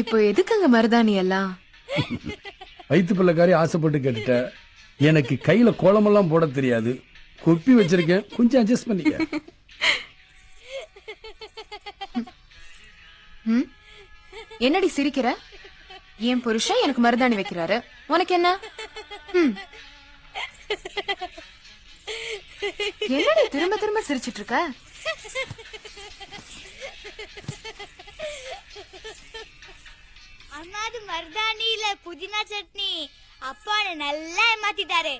இப்போ எதுக்குங்க மருதாணி எல்லாம்? வயிற்று பிள்ளைக்காரி ஆசைப்பட்டு கேட்டுட்ட. எனக்கு கையில கோலமெல்லாம் போட தெரியாது, கொப்பி வச்சிருக்கேன், கொஞ்சம் அட்ஜஸ்ட் பண்ணிக்க. என்னடி சிரிக்கிற? என் புருஷன் எனக்கு மருதாணி வைக்கிறாரு, உனக்கு என்ன? என்னடி திரும்ப திரும்ப சிரிச்சிட்டு இருக்க? அம்மா அது மருதாணியில புதினா சட்னி. அப்பா நல்லா ஏமாத்திட்டாரு.